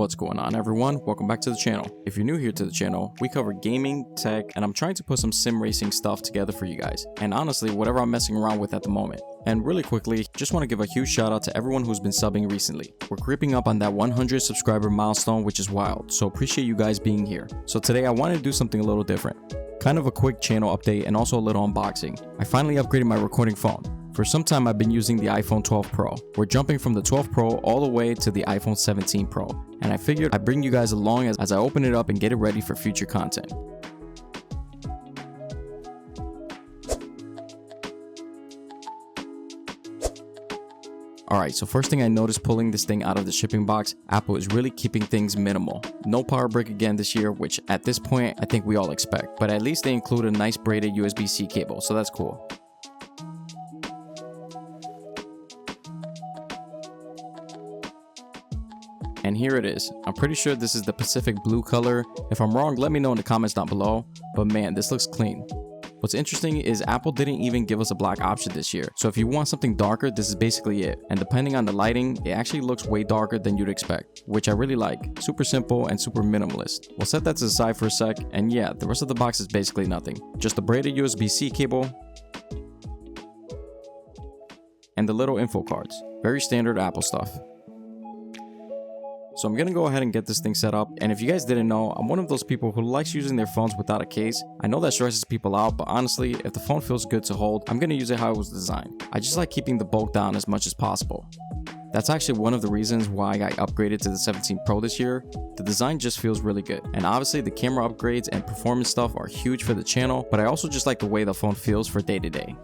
What's going on, everyone? Welcome back to the channel. If you're new here to the channel, we cover gaming, tech, and I'm trying to put some sim racing stuff together for you guys, and honestly whatever I'm messing around with at the moment. And really quickly, just want to give a huge shout out to everyone who's been subbing recently. We're creeping up on that 100 subscriber milestone, which is wild, so appreciate you guys being here. So today I wanted to do something a little different. Kind of a quick channel update and also a little unboxing. I finally upgraded my recording phone. For some time I've been using the iPhone 12 Pro. We're jumping from the 12 Pro all the way to the iPhone 17 Pro, and I figured I'd bring you guys along as I open it up and get it ready for future content. Alright, so first thing I noticed pulling this thing out of the shipping box, Apple is really keeping things minimal. No power brick again this year, which at this point I think we all expect, but at least they include a nice braided USB-C cable, so that's cool. And here it is. I'm pretty sure this is the Pacific blue color. If I'm wrong, let me know in the comments down below, but man, this looks clean. What's interesting is Apple didn't even give us a black option this year, so if you want something darker, this is basically it. And depending on the lighting, it actually looks way darker than you'd expect, which I really like. Super simple and super minimalist. We'll set that to the side for a sec, and yeah, the rest of the box is basically nothing. Just a braided USB-C cable and the little info cards. Very standard Apple stuff. So I'm gonna go ahead and get this thing set up, and if you guys didn't know, I'm one of those people who likes using their phones without a case. I know that stresses people out, but honestly, if the phone feels good to hold, I'm gonna use it how it was designed. I just like keeping the bulk down as much as possible. That's actually one of the reasons why I upgraded to the 17 Pro this year. The design just feels really good, and obviously the camera upgrades and performance stuff are huge for the channel, but I also just like the way the phone feels for day to day.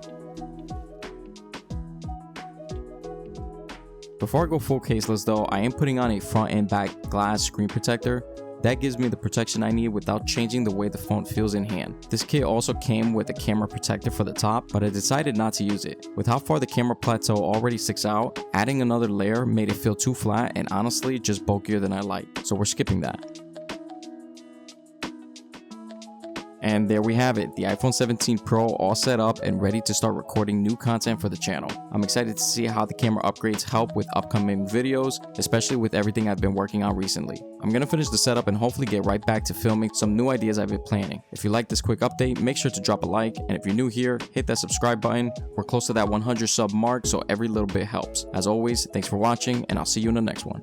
Before I go full caseless though, I am putting on a front and back glass screen protector. That gives me the protection I need without changing the way the phone feels in hand. This kit also came with a camera protector for the top, but I decided not to use it. With how far the camera plateau already sticks out, adding another layer made it feel too flat and honestly just bulkier than I like, so we're skipping that. And there we have it, the iPhone 17 Pro all set up and ready to start recording new content for the channel. I'm excited to see how the camera upgrades help with upcoming videos, especially with everything I've been working on recently. I'm gonna finish the setup and hopefully get right back to filming some new ideas I've been planning. If you like this quick update, make sure to drop a like, and if you're new here, hit that subscribe button. We're close to that 100 sub mark, so every little bit helps. As always, thanks for watching, and I'll see you in the next one.